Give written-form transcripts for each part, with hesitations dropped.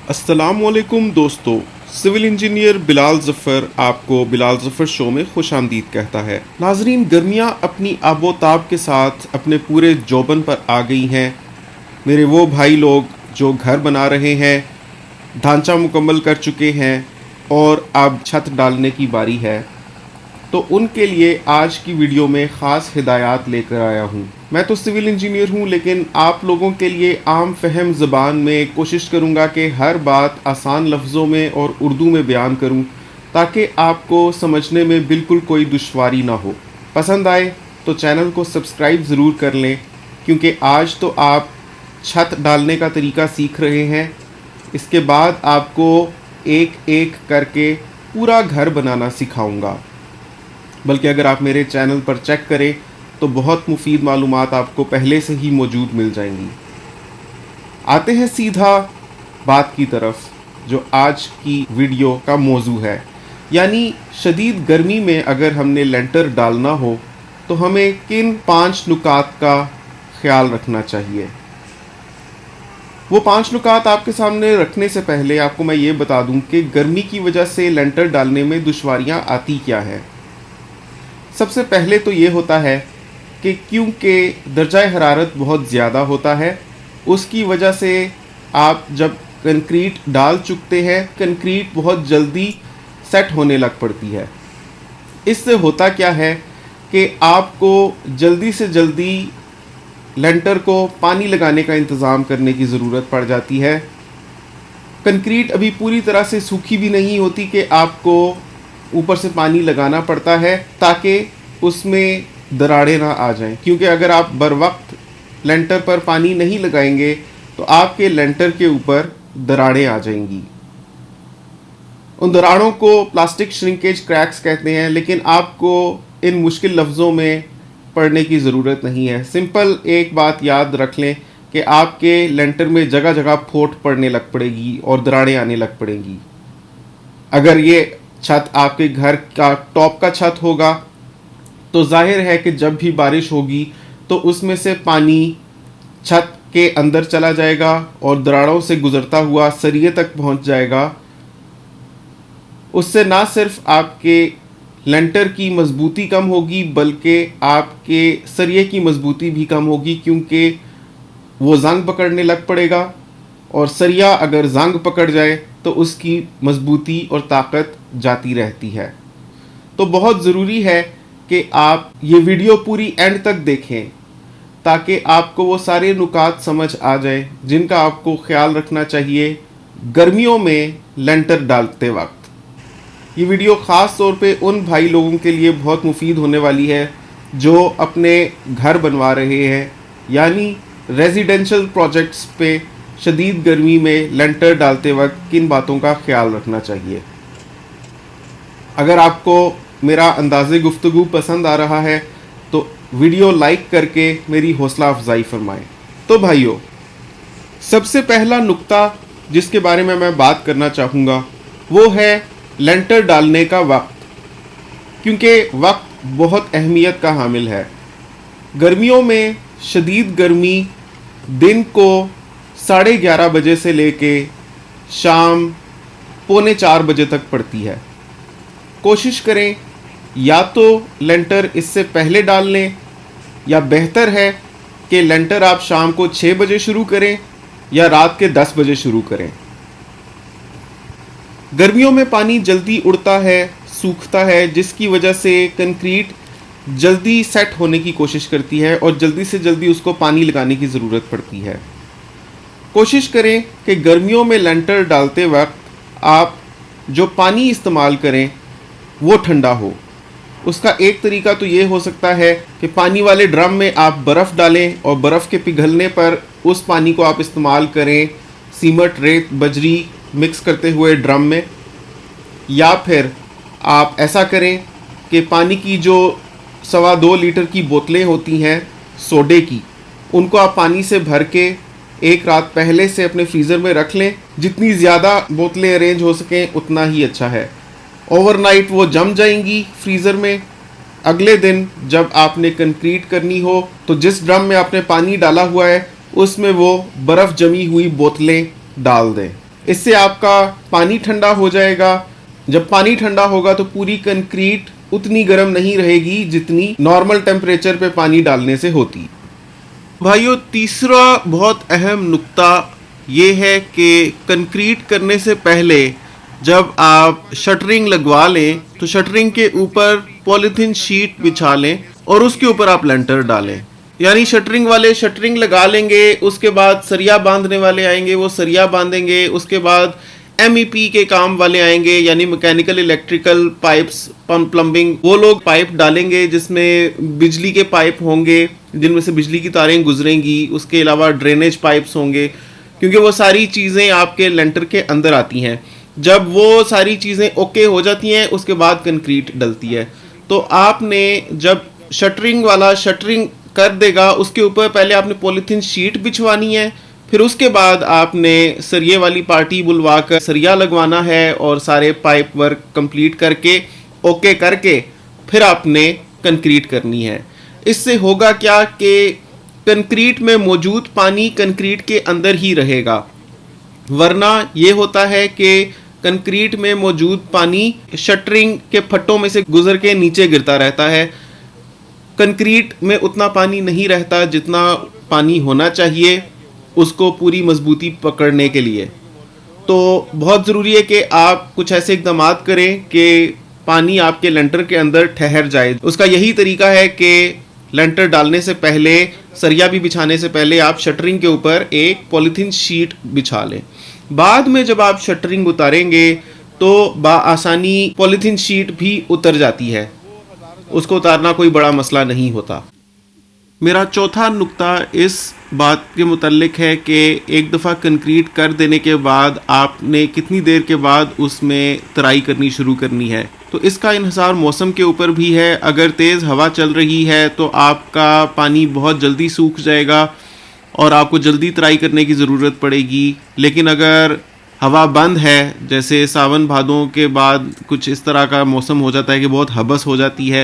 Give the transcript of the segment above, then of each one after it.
अस्सलामुअलैकुम दोस्तों, civil engineer Bilal Zafar आपको बिलाल ज़फ़र शो में खुशामदीद कहता है। नाजरीन, गर्मियाँ अपनी आबोताब के साथ अपने पूरे जोबन पर आ गई हैं। मेरे वो भाई लोग जो घर बना रहे हैं, ढांचा मुकम्मल कर चुके हैं और अब छत डालने की बारी है, तो उनके लिए आज की वीडियो में ख़ास हिदायत लेकर आया हूँ। मैं तो सिविल इंजीनियर हूँ, लेकिन आप लोगों के लिए आम फहम ज़बान में कोशिश करूँगा कि हर बात आसान लफ्ज़ों में और उर्दू में बयान करूँ, ताकि आपको समझने में बिल्कुल कोई दुश्वारी ना हो। पसंद आए तो चैनल को सब्सक्राइब ज़रूर कर लें, क्योंकि आज तो आप छत डालने का तरीका सीख रहे हैं। इसके बाद आपको एक एक करके पूरा घर बनाना सिखाऊंगा। बल्कि अगर आप मेरे चैनल पर चेक करें तो बहुत मुफीद मालूमात आपको पहले से ही मौजूद मिल जाएंगी। आते हैं सीधा बात की तरफ, जो आज की वीडियो का मौजू है। यानी शदीद गर्मी में अगर हमने लेंटर डालना हो तो हमें किन 5 नुकात का ख्याल रखना चाहिए। वो 5 नुकात आपके सामने रखने से पहले आपको मैं ये बता दूं कि गर्मी की वजह से लेंटर डालने में दुश्वारियां आती क्या है। सबसे पहले तो ये होता है कि क्योंकि दर्जा हरारत बहुत ज़्यादा होता है, उसकी वजह से आप जब कंक्रीट डाल चुकते हैं, कंक्रीट बहुत जल्दी सेट होने लग पड़ती है। इससे होता क्या है कि आपको जल्दी से जल्दी लेंटर को पानी लगाने का इंतज़ाम करने की ज़रूरत पड़ जाती है। कंक्रीट अभी पूरी तरह से सूखी भी नहीं होती कि आपको ऊपर से पानी लगाना पड़ता है ताकि उसमें दरारें ना आ जाएं। क्योंकि अगर आप बर वक्त लेंटर पर पानी नहीं लगाएंगे तो आपके लेंटर के ऊपर दरारें आ जाएंगी। उन दरारों को प्लास्टिक श्रिंकेज क्रैक्स कहते हैं, लेकिन आपको इन मुश्किल लफ्ज़ों में पढ़ने की ज़रूरत नहीं है। सिंपल एक बात याद रख लें कि आपके लेंटर में जगह जगह फोट पड़ने लग पड़ेगी और दरारें आने लग पड़ेंगी। अगर ये छत आपके घर का टॉप का छत होगा तो जाहिर है कि जब भी बारिश होगी तो उसमें से पानी छत के अंदर चला जाएगा और दरारों से गुजरता हुआ सरिये तक पहुंच जाएगा। उससे ना सिर्फ आपके लेंटर की मजबूती कम होगी, बल्कि आपके सरिये की मजबूती भी कम होगी, क्योंकि वो जंग पकड़ने लग पड़ेगा और सरिया अगर जंग पकड़ जाए तो उसकी मजबूती और ताकत जाती रहती है। तो बहुत ज़रूरी है कि आप ये वीडियो पूरी एंड तक देखें, ताकि आपको वो सारे नुकात समझ आ जाए जिनका आपको ख्याल रखना चाहिए गर्मियों में लेंटर डालते वक्त। ये वीडियो ख़ास तौर पे उन भाई लोगों के लिए बहुत मुफीद होने वाली है जो अपने घर बनवा रहे हैं, यानी रेजिडेंशियल प्रोजेक्ट्स पे शदीद गर्मी में लेंटर डालते वक्त किन बातों का ख्याल रखना चाहिए। अगर आपको मेरा अंदाज़े गुफ्तगू पसंद आ रहा है तो वीडियो लाइक करके मेरी हौसला अफजाई फरमाएं। तो भाइयों, सबसे पहला नुक्ता जिसके बारे में मैं बात करना चाहूँगा वो है लेंटर डालने का वक्त, क्योंकि वक्त बहुत अहमियत का हामिल है। गर्मियों में शदीद गर्मी दिन को 11:30 बजे से लेके शाम 3:45 बजे तक पड़ती है। कोशिश करें या तो लेंटर इससे पहले डाल लें, या बेहतर है कि लेंटर आप शाम को 6 बजे शुरू करें या रात के 10 बजे शुरू करें। गर्मियों में पानी जल्दी उड़ता है, सूखता है, जिसकी वजह से कंक्रीट जल्दी सेट होने की कोशिश करती है और जल्दी से जल्दी उसको पानी लगाने की ज़रूरत पड़ती है। कोशिश करें कि गर्मियों में लेंटर डालते वक्त आप जो पानी इस्तेमाल करें वो ठंडा हो। उसका एक तरीका तो ये हो सकता है कि पानी वाले ड्रम में आप बर्फ़ डालें और बर्फ़ के पिघलने पर उस पानी को आप इस्तेमाल करें सीमेंट, रेत, बजरी मिक्स करते हुए ड्रम में। या फिर आप ऐसा करें कि पानी की जो 2.25 लीटर की बोतलें होती हैं सोडे की, उनको आप पानी से भर के एक रात पहले से अपने फ्रीज़र में रख लें। जितनी ज़्यादा बोतलें अरेंज हो सकें उतना ही अच्छा है। ओवरनाइट वो जम जाएंगी फ्रीज़र में। अगले दिन जब आपने कंक्रीट करनी हो तो जिस ड्रम में आपने पानी डाला हुआ है उसमें वो बर्फ़ जमी हुई बोतलें डाल दें। इससे आपका पानी ठंडा हो जाएगा। जब पानी ठंडा होगा तो पूरी कंक्रीट उतनी गर्म नहीं रहेगी जितनी नॉर्मल टेम्परेचर पे पानी डालने से होती। भाइयों, तीसरा बहुत अहम नुक्ता ये है कि कंक्रीट करने से पहले जब आप शटरिंग लगवा लें तो शटरिंग के ऊपर पॉलीथीन शीट बिछा लें और उसके ऊपर आप लेंटर डालें। यानी शटरिंग वाले शटरिंग लगा लेंगे, उसके बाद सरिया बांधने वाले आएंगे, वो सरिया बांधेंगे, उसके बाद MEP के काम वाले आएंगे यानी मैकेनिकल इलेक्ट्रिकल पाइप्स प्लम्बिंग, वो लोग पाइप डालेंगे जिसमें बिजली के पाइप होंगे जिनमें से बिजली की तारें गुजरेंगी। उसके अलावा ड्रेनेज पाइप्स होंगे, क्योंकि वो सारी चीज़ें आपके लेंटर के अंदर आती हैं। जब वो सारी चीज़ें ओके हो जाती हैं उसके बाद कंक्रीट डलती है। तो आपने जब शटरिंग वाला शटरिंग कर देगा उसके ऊपर पहले आपने पॉलीथीन शीट बिछवानी है, फिर उसके बाद आपने सरिये वाली पार्टी बुलवा कर सरिया लगवाना है और सारे पाइप वर्क कंप्लीट करके ओके करके फिर आपने कंक्रीट करनी है। इससे होगा क्या कि कंक्रीट में मौजूद पानी कंक्रीट के अंदर ही रहेगा, वरना ये होता है कि कंक्रीट में मौजूद पानी शटरिंग के फट्टों में से गुजर के नीचे गिरता रहता है। कंक्रीट में उतना पानी नहीं रहता जितना पानी होना चाहिए उसको पूरी मजबूती पकड़ने के लिए। तो बहुत ज़रूरी है कि आप कुछ ऐसे इकदाम करें कि पानी आपके लेंटर के अंदर ठहर जाए। उसका यही तरीका है कि लेंटर डालने से पहले, सरिया भी बिछाने से पहले आप शटरिंग के ऊपर एक पॉलीथीन शीट बिछा लें। बाद में जब आप शटरिंग उतारेंगे तो आसानी पॉलीथीन शीट भी उतर जाती है, उसको उतारना कोई बड़ा मसला नहीं होता। मेरा चौथा नुक्ता इस बात के मुतल्लिक है कि एक दफ़ा कंक्रीट कर देने के बाद आपने कितनी देर के बाद उसमें तराई करनी शुरू करनी है। तो इसका इन्हिसार मौसम के ऊपर भी है। अगर तेज़ हवा चल रही है तो आपका पानी बहुत जल्दी सूख जाएगा और आपको जल्दी तराई करने की ज़रूरत पड़ेगी। लेकिन अगर हवा बंद है, जैसे सावन भादों के बाद कुछ इस तरह का मौसम हो जाता है कि बहुत हबस हो जाती है,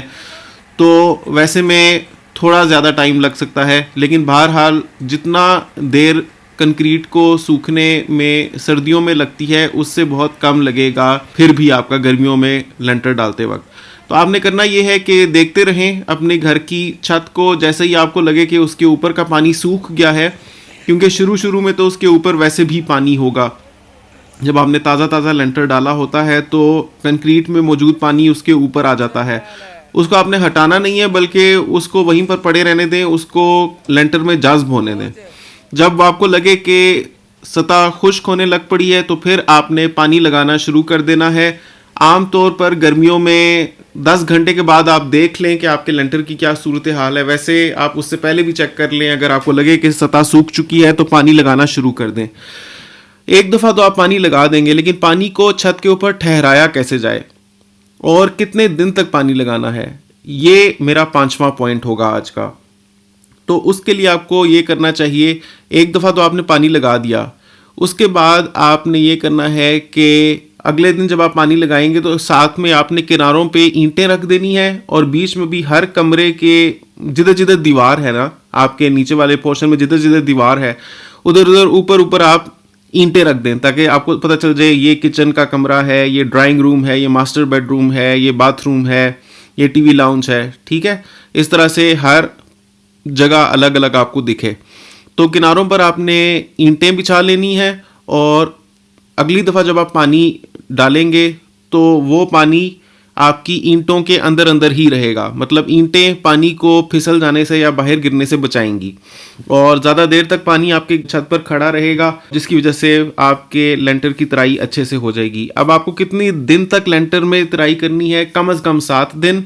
तो वैसे में थोड़ा ज़्यादा टाइम लग सकता है। लेकिन बहरहाल जितना देर कंक्रीट को सूखने में सर्दियों में लगती है उससे बहुत कम लगेगा फिर भी आपका गर्मियों में लेंटर डालते वक्त। तो आपने करना ये है कि देखते रहें अपने घर की छत को, जैसे ही आपको लगे कि उसके ऊपर का पानी सूख गया है, क्योंकि शुरू में तो उसके ऊपर वैसे भी पानी होगा। जब आपने ताज़ा लेंटर डाला होता है तो कंक्रीट में मौजूद पानी उसके ऊपर आ जाता है। उसको आपने हटाना नहीं है बल्कि उसको वहीं पर पड़े रहने दें, उसको लेंटर में जज्ब होने दें। जब आपको लगे कि सतह खुश्क होने लग पड़ी है तो फिर आपने पानी लगाना शुरू कर देना है। आम तौर पर गर्मियों में 10 घंटे के बाद आप देख लें कि आपके लेंटर की क्या सूरत हाल है। वैसे आप उससे पहले भी चेक कर लें, अगर आपको लगे कि सतह सूख चुकी है तो पानी लगाना शुरू कर दें। एक दफ़ा तो आप पानी लगा देंगे, लेकिन पानी को छत के ऊपर ठहराया कैसे जाए और कितने दिन तक पानी लगाना है, ये मेरा 5वां पॉइंट होगा आज का। तो उसके लिए आपको ये करना चाहिए, एक दफ़ा तो आपने पानी लगा दिया, उसके बाद आपने ये करना है कि अगले दिन जब आप पानी लगाएंगे तो साथ में आपने किनारों पे ईंटें रख देनी है और बीच में भी हर कमरे के जिधर जिधर दीवार है ना, आपके नीचे वाले पोर्शन में जिधर जिधर दीवार है उधर उधर ऊपर आप ईंटें रख दें, ताकि आपको पता चल जाए ये किचन का कमरा है, ये ड्राइंग रूम है, ये मास्टर बेडरूम है, ये बाथरूम है, ये टीवी लाउंज है। ठीक है, इस तरह से हर जगह अलग अलग आपको दिखे। तो किनारों पर आपने ईंटें बिछा लेनी है और अगली दफ़ा जब आप पानी डालेंगे तो वो पानी आपकी ईंटों के अंदर अंदर ही रहेगा, मतलब ईंटें पानी को फिसल जाने से या बाहर गिरने से बचाएंगी और ज़्यादा देर तक पानी आपके छत पर खड़ा रहेगा, जिसकी वजह से आपके लेंटर की तराई अच्छे से हो जाएगी। अब आपको कितनी दिन तक लेंटर में तराई करनी है? कम से कम 7 दिन,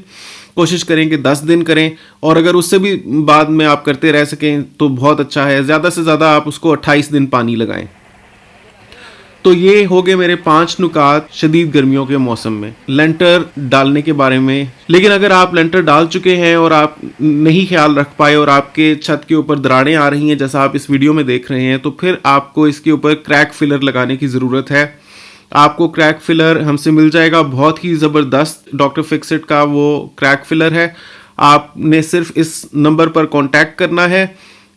कोशिश करें कि 10 दिन करें, और अगर उससे भी बाद में आप करते रह सकें तो बहुत अच्छा है। ज़्यादा से ज़्यादा आप उसको 28 दिन पानी लगाएं। तो ये हो गए मेरे 5 नुकात शदीद गर्मियों के मौसम में लेंटर डालने के बारे में। लेकिन अगर आप लेंटर डाल चुके हैं और आप नहीं ख्याल रख पाए और आपके छत के ऊपर दरारें आ रही हैं जैसा आप इस वीडियो में देख रहे हैं, तो फिर आपको इसके ऊपर क्रैक फिलर लगाने की ज़रूरत है। आपको क्रैक फिलर हमसे मिल जाएगा, बहुत ही ज़बरदस्त डॉक्टर फिक्सिट का वो क्रैक फिलर है। आपने सिर्फ इस नंबर पर कॉन्टैक्ट करना है।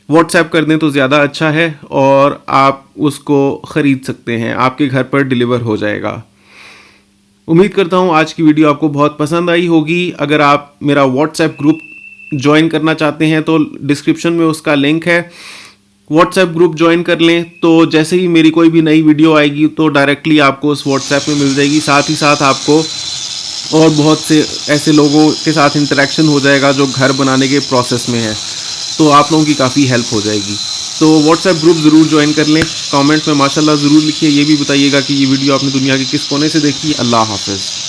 व्हाट्सएप कर दें तो ज़्यादा अच्छा है और आप उसको ख़रीद सकते हैं, आपके घर पर डिलीवर हो जाएगा। उम्मीद करता हूँ आज की वीडियो आपको बहुत पसंद आई होगी। अगर आप मेरा व्हाट्सएप ग्रुप ज्वाइन करना चाहते हैं तो डिस्क्रिप्शन में उसका लिंक है, व्हाट्सएप ग्रुप ज्वाइन कर लें तो जैसे ही मेरी कोई भी नई वीडियो आएगी तो डायरेक्टली आपको उस व्हाट्सएप में मिल जाएगी। साथ ही साथ आपको और बहुत से ऐसे लोगों के साथ इंटरेक्शन हो जाएगा जो घर बनाने के प्रोसेस में है, तो आप लोगों की काफ़ी हेल्प हो जाएगी। तो व्हाट्सएप ग्रुप ज़रूर ज्वाइन कर लें। कमेंट में माशाल्लाह ज़रूर लिखिए, ये भी बताइएगा कि ये वीडियो आपने दुनिया के किस कोने से देखी। अल्लाह हाफ़िज़।